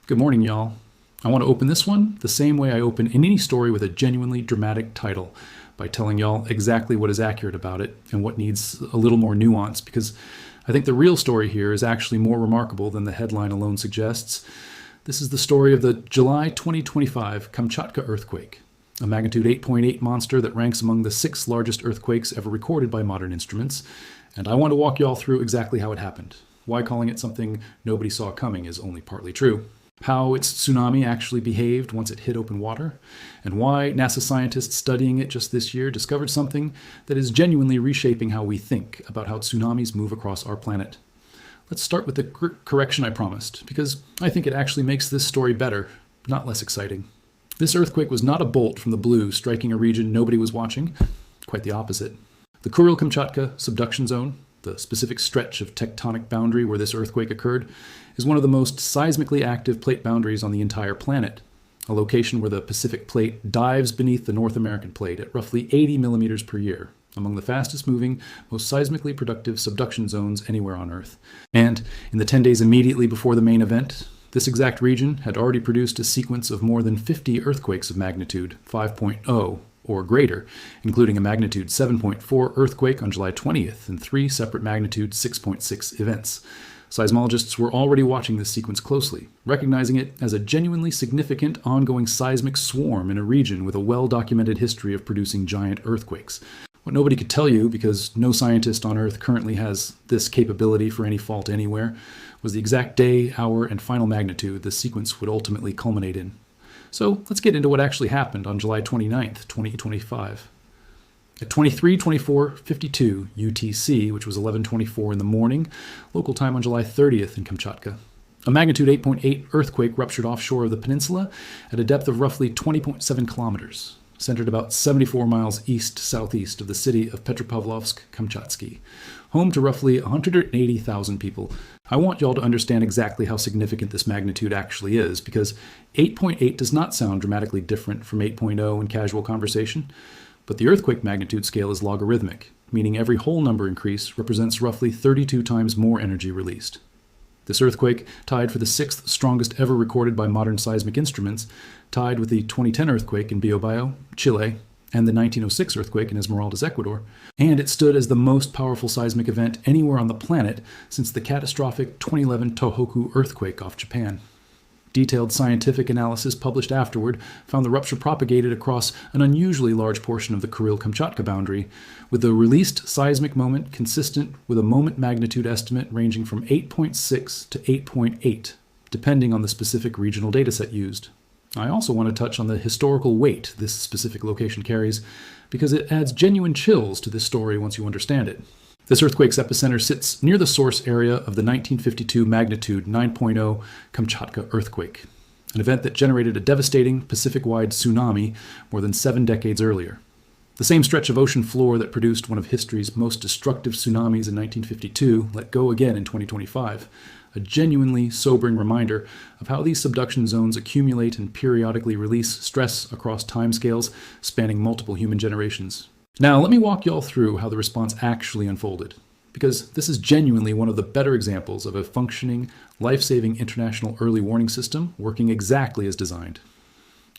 Good morning, y'all. I want to open this one the same way I open any story with a genuinely dramatic title, by telling y'all exactly what is accurate about it and what needs a little more nuance, because I think the real story here is actually more remarkable than the headline alone suggests. This is the story of the July 2025 Kamchatka earthquake, a magnitude 8.8 monster that ranks among the 6 largest earthquakes ever recorded by modern instruments, and I want to walk y'all through exactly how it happened. Why calling it something nobody saw coming is only partly true. How its tsunami actually behaved once it hit open water, and why NASA scientists studying it just this year discovered something that is genuinely reshaping how we think about how tsunamis move across our planet. Let's start with the correction I promised, because I think it actually makes this story better, not less exciting. This earthquake was not a bolt from the blue striking a region nobody was watching. Quite the opposite. The Kuril-Kamchatka subduction zone, the specific stretch of tectonic boundary where this earthquake occurred, is one of the most seismically active plate boundaries on the entire planet, a location where the Pacific plate dives beneath the North American plate at roughly 80 millimeters per year, among the fastest moving, most seismically productive subduction zones anywhere on Earth. And in the 10 days immediately before the main event, this exact region had already produced a sequence of more than 50 earthquakes of magnitude 5.0 or greater, including a magnitude 7.4 earthquake on July 20th and 3 separate magnitude 6.6 events. Seismologists were already watching this sequence closely, recognizing it as a genuinely significant ongoing seismic swarm in a region with a well-documented history of producing giant earthquakes. What nobody could tell you, because no scientist on Earth currently has this capability for any fault anywhere, was the exact day, hour, and final magnitude the sequence would ultimately culminate in. So let's get into what actually happened on July 29th, 2025. At 23:24:52 UTC, which was 11:24 in the morning, local time on July 30th in Kamchatka, a magnitude 8.8 earthquake ruptured offshore of the peninsula at a depth of roughly 20.7 kilometers, centered about 74 miles east-southeast of the city of Petropavlovsk-Kamchatsky, home to roughly 180,000 people. I want y'all to understand exactly how significant this magnitude actually is, because 8.8 does not sound dramatically different from 8.0 in casual conversation. But the earthquake magnitude scale is logarithmic, meaning every whole number increase represents roughly 32 times more energy released. This earthquake, tied for the 6th strongest ever recorded by modern seismic instruments, tied with the 2010 earthquake in Biobío, Chile, and the 1906 earthquake in Esmeraldas, Ecuador, and it stood as the most powerful seismic event anywhere on the planet since the catastrophic 2011 Tohoku earthquake off Japan. Detailed scientific analysis published afterward found the rupture propagated across an unusually large portion of the Kuril-Kamchatka boundary, with the released seismic moment consistent with a moment magnitude estimate ranging from 8.6 to 8.8, depending on the specific regional dataset used. I also want to touch on the historical weight this specific location carries, because it adds genuine chills to this story once you understand it. This earthquake's epicenter sits near the source area of the 1952 magnitude 9.0 Kamchatka earthquake, an event that generated a devastating Pacific-wide tsunami more than 7 decades earlier. The same stretch of ocean floor that produced one of history's most destructive tsunamis in 1952 let go again in 2025, a genuinely sobering reminder of how these subduction zones accumulate and periodically release stress across timescales spanning multiple human generations. Now, let me walk y'all through how the response actually unfolded, because this is genuinely one of the better examples of a functioning, life-saving international early warning system working exactly as designed.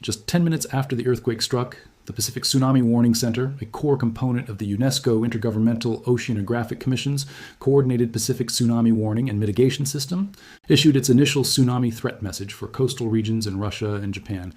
Just 10 minutes after the earthquake struck, the Pacific Tsunami Warning Center, a core component of the UNESCO Intergovernmental Oceanographic Commission's Coordinated Pacific Tsunami Warning and Mitigation System, issued its initial tsunami threat message for coastal regions in Russia and Japan.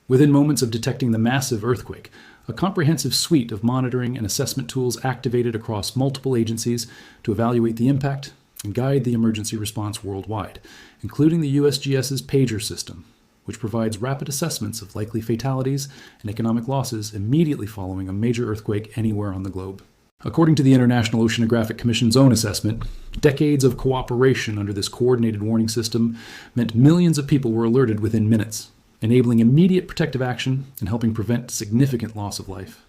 Within moments of detecting the massive earthquake, a comprehensive suite of monitoring and assessment tools activated across multiple agencies to evaluate the impact and guide the emergency response worldwide, including the USGS's pager system, which provides rapid assessments of likely fatalities and economic losses immediately following a major earthquake anywhere on the globe. According to the International Oceanographic Commission's own assessment, decades of cooperation under this coordinated warning system meant millions of people were alerted within minutes, enabling immediate protective action and helping prevent significant loss of life.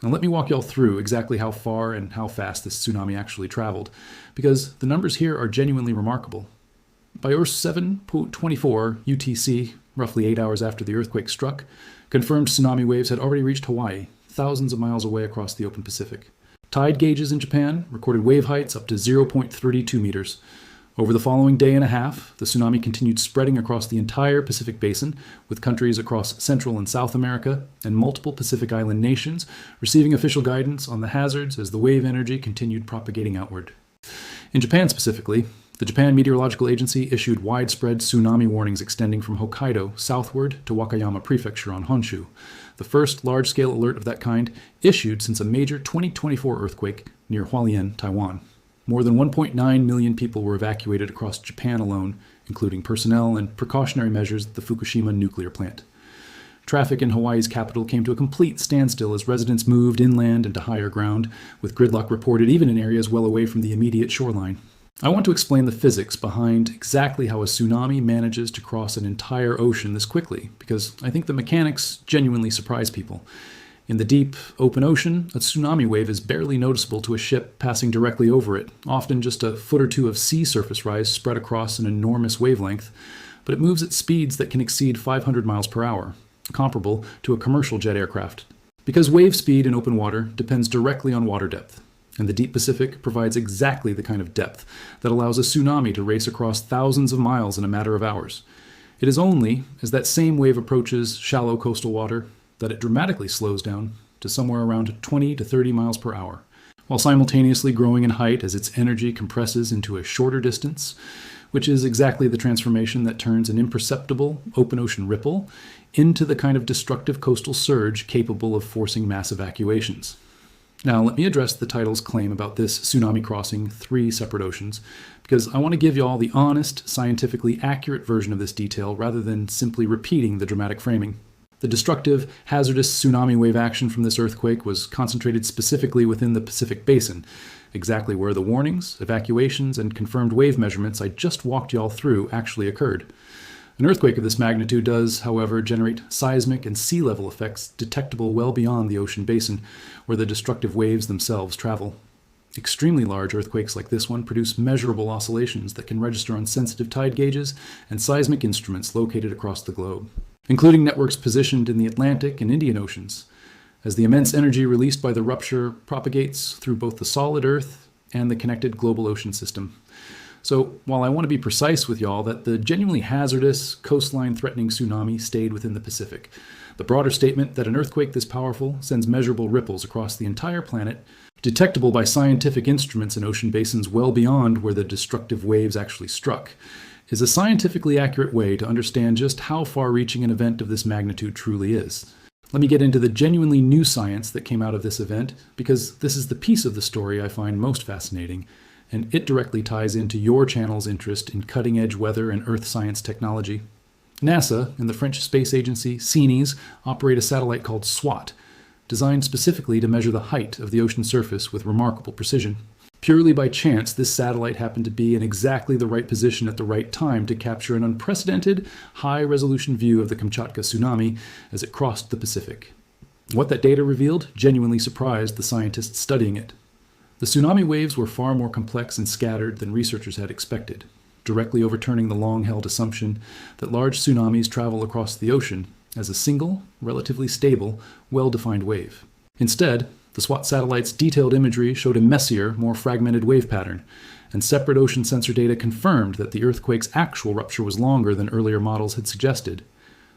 Now let me walk y'all through exactly how far and how fast this tsunami actually traveled, because the numbers here are genuinely remarkable. By 7:24 UTC, roughly 8 hours after the earthquake struck, confirmed tsunami waves had already reached Hawaii, thousands of miles away across the open Pacific. Tide gauges in Japan recorded wave heights up to 0.32 meters, Over the following day and a half, the tsunami continued spreading across the entire Pacific Basin, with countries across Central and South America and multiple Pacific Island nations receiving official guidance on the hazards as the wave energy continued propagating outward. In Japan specifically, the Japan Meteorological Agency issued widespread tsunami warnings extending from Hokkaido southward to Wakayama Prefecture on Honshu, the first large-scale alert of that kind issued since a major 2024 earthquake near Hualien, Taiwan. More than 1.9 million people were evacuated across Japan alone, including personnel and precautionary measures at the Fukushima nuclear plant. Traffic in Hawaii's capital came to a complete standstill as residents moved inland and to higher ground, with gridlock reported even in areas well away from the immediate shoreline. I want to explain the physics behind exactly how a tsunami manages to cross an entire ocean this quickly, because I think the mechanics genuinely surprise people. In the deep, open ocean, a tsunami wave is barely noticeable to a ship passing directly over it, often just a foot or two of sea surface rise spread across an enormous wavelength, but it moves at speeds that can exceed 500 miles per hour, comparable to a commercial jet aircraft. Because wave speed in open water depends directly on water depth, and the deep Pacific provides exactly the kind of depth that allows a tsunami to race across thousands of miles in a matter of hours. It is only as that same wave approaches shallow coastal water that it dramatically slows down to somewhere around 20 to 30 miles per hour, while simultaneously growing in height as its energy compresses into a shorter distance, which is exactly the transformation that turns an imperceptible open ocean ripple into the kind of destructive coastal surge capable of forcing mass evacuations. Now, let me address the title's claim about this tsunami crossing 3 separate oceans, because I want to give you all the honest, scientifically accurate version of this detail rather than simply repeating the dramatic framing. The destructive, hazardous tsunami wave action from this earthquake was concentrated specifically within the Pacific Basin, exactly where the warnings, evacuations, and confirmed wave measurements I just walked y'all through actually occurred. An earthquake of this magnitude does, however, generate seismic and sea level effects detectable well beyond the ocean basin, where the destructive waves themselves travel. Extremely large earthquakes like this one produce measurable oscillations that can register on sensitive tide gauges and seismic instruments located across the globe, including networks positioned in the Atlantic and Indian Oceans, as the immense energy released by the rupture propagates through both the solid Earth and the connected global ocean system. So, while I want to be precise with y'all that the genuinely hazardous, coastline-threatening tsunami stayed within the Pacific, the broader statement that an earthquake this powerful sends measurable ripples across the entire planet, detectable by scientific instruments in ocean basins well beyond where the destructive waves actually struck, is a scientifically accurate way to understand just how far-reaching an event of this magnitude truly is. Let me get into the genuinely new science that came out of this event, because this is the piece of the story I find most fascinating, and it directly ties into your channel's interest in cutting-edge weather and earth science technology. NASA and the French space agency CNES operate a satellite called SWOT, designed specifically to measure the height of the ocean surface with remarkable precision. Purely by chance, this satellite happened to be in exactly the right position at the right time to capture an unprecedented, high-resolution view of the Kamchatka tsunami as it crossed the Pacific. What that data revealed genuinely surprised the scientists studying it. The tsunami waves were far more complex and scattered than researchers had expected, directly overturning the long-held assumption that large tsunamis travel across the ocean as a single, relatively stable, well-defined wave. Instead, the SWOT satellite's detailed imagery showed a messier, more fragmented wave pattern, and separate ocean sensor data confirmed that the earthquake's actual rupture was longer than earlier models had suggested.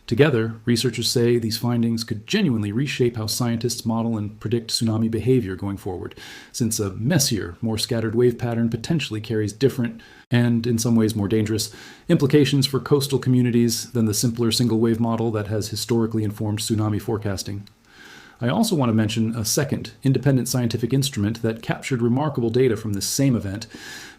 Together, researchers say these findings could genuinely reshape how scientists model and predict tsunami behavior going forward, since a messier, more scattered wave pattern potentially carries different, and in some ways more dangerous, implications for coastal communities than the simpler single-wave model that has historically informed tsunami forecasting. I also want to mention a second, independent scientific instrument that captured remarkable data from this same event,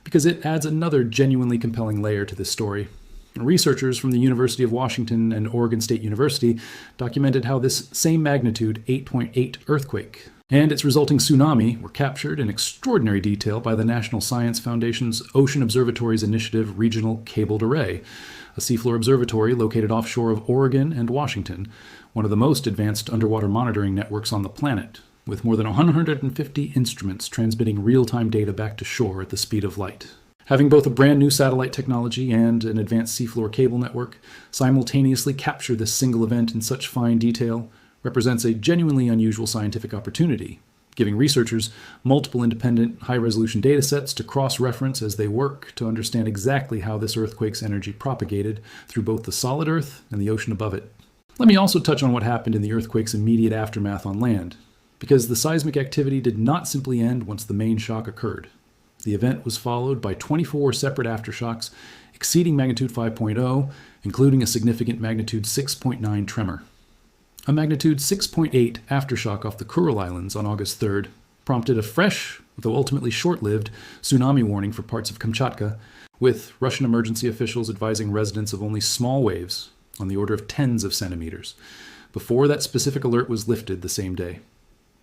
because it adds another genuinely compelling layer to this story. Researchers from the University of Washington and Oregon State University documented how this same magnitude 8.8 earthquake and its resulting tsunami were captured in extraordinary detail by the National Science Foundation's Ocean Observatories Initiative Regional Cabled Array, a seafloor observatory located offshore of Oregon and Washington, one of the most advanced underwater monitoring networks on the planet, with more than 150 instruments transmitting real-time data back to shore at the speed of light. Having both a brand new satellite technology and an advanced seafloor cable network simultaneously capture this single event in such fine detail represents a genuinely unusual scientific opportunity, giving researchers multiple independent high-resolution data sets to cross-reference as they work to understand exactly how this earthquake's energy propagated through both the solid Earth and the ocean above it. Let me also touch on what happened in the earthquake's immediate aftermath on land, because the seismic activity did not simply end once the main shock occurred. The event was followed by 24 separate aftershocks exceeding magnitude 5.0, including a significant magnitude 6.9 tremor. A magnitude 6.8 aftershock off the Kuril Islands on August 3rd prompted a fresh, though ultimately short-lived, tsunami warning for parts of Kamchatka, with Russian emergency officials advising residents of only small waves on the order of tens of centimeters, before that specific alert was lifted the same day.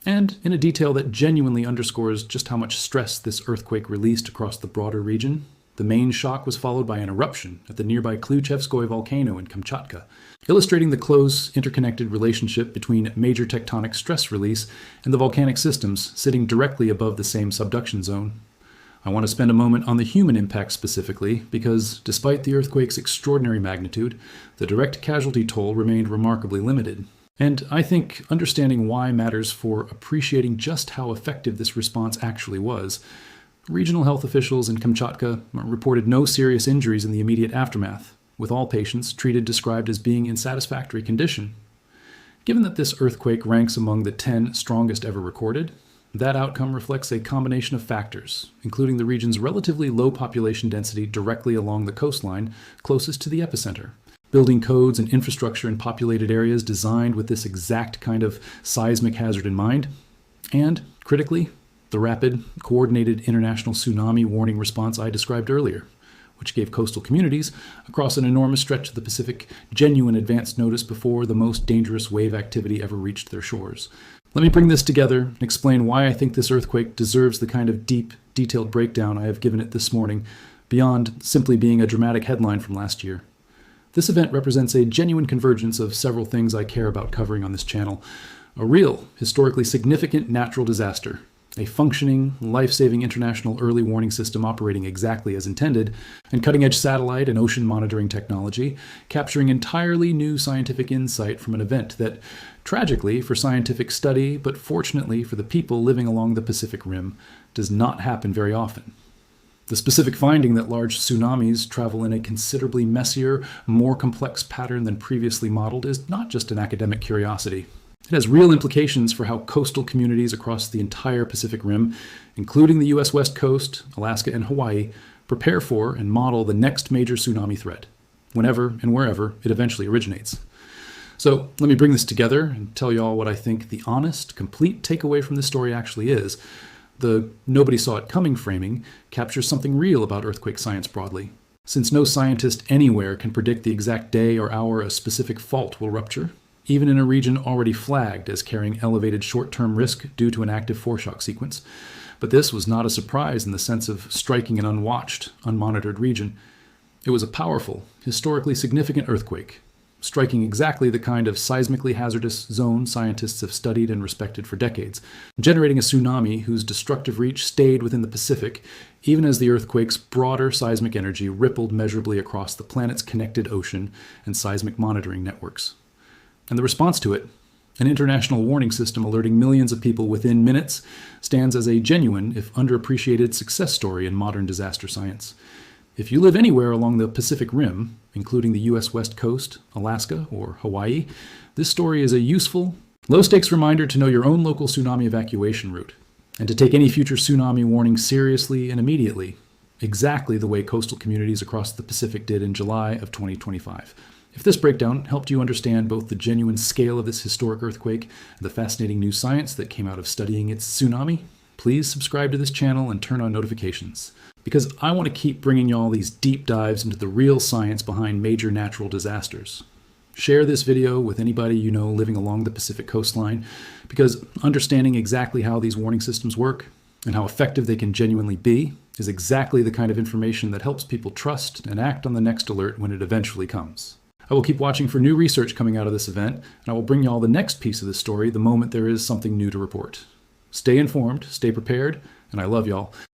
And in a detail that genuinely underscores just how much stress this earthquake released across the broader region, the main shock was followed by an eruption at the nearby Klyuchevskoye volcano in Kamchatka, illustrating the close, interconnected relationship between major tectonic stress release and the volcanic systems sitting directly above the same subduction zone. I want to spend a moment on the human impact specifically, because despite the earthquake's extraordinary magnitude, the direct casualty toll remained remarkably limited. And I think understanding why matters for appreciating just how effective this response actually was. Regional health officials in Kamchatka reported no serious injuries in the immediate aftermath, with all patients treated described as being in satisfactory condition. Given that this earthquake ranks among the 10 strongest ever recorded, that outcome reflects a combination of factors, including the region's relatively low population density directly along the coastline closest to the epicenter, building codes and infrastructure in populated areas designed with this exact kind of seismic hazard in mind, and, critically, the rapid, coordinated international tsunami warning response I described earlier, which gave coastal communities across an enormous stretch of the Pacific genuine advance notice before the most dangerous wave activity ever reached their shores. Let me bring this together and explain why I think this earthquake deserves the kind of deep, detailed breakdown I have given it this morning, beyond simply being a dramatic headline from last year. This event represents a genuine convergence of several things I care about covering on this channel. A real, historically significant natural disaster, a functioning, life-saving international early warning system operating exactly as intended, and cutting-edge satellite and ocean monitoring technology, capturing entirely new scientific insight from an event that, tragically for scientific study, but fortunately for the people living along the Pacific Rim, does not happen very often. The specific finding that large tsunamis travel in a considerably messier, more complex pattern than previously modeled is not just an academic curiosity. It has real implications for how coastal communities across the entire Pacific Rim, including the U.S. West Coast, Alaska, and Hawaii, prepare for and model the next major tsunami threat, whenever and wherever it eventually originates. So let me bring this together and tell you all what I think the honest, complete takeaway from this story actually is. The nobody saw it coming framing captures something real about earthquake science broadly. Since no scientist anywhere can predict the exact day or hour a specific fault will rupture, even in a region already flagged as carrying elevated short-term risk due to an active foreshock sequence. But this was not a surprise in the sense of striking an unwatched, unmonitored region. It was a powerful, historically significant earthquake, striking exactly the kind of seismically hazardous zone scientists have studied and respected for decades, generating a tsunami whose destructive reach stayed within the Pacific, even as the earthquake's broader seismic energy rippled measurably across the planet's connected ocean and seismic monitoring networks. And the response to it, an international warning system alerting millions of people within minutes, stands as a genuine, if underappreciated, success story in modern disaster science. If you live anywhere along the Pacific Rim, including the U.S. West Coast, Alaska, or Hawaii, this story is a useful, low-stakes reminder to know your own local tsunami evacuation route, and to take any future tsunami warning seriously and immediately, exactly the way coastal communities across the Pacific did in July of 2025. If this breakdown helped you understand both the genuine scale of this historic earthquake and the fascinating new science that came out of studying its tsunami, please subscribe to this channel and turn on notifications, because I want to keep bringing y'all these deep dives into the real science behind major natural disasters. Share this video with anybody you know living along the Pacific coastline, because understanding exactly how these warning systems work and how effective they can genuinely be is exactly the kind of information that helps people trust and act on the next alert when it eventually comes. I will keep watching for new research coming out of this event, and I will bring y'all the next piece of the story the moment there is something new to report. Stay informed, stay prepared, and I love y'all.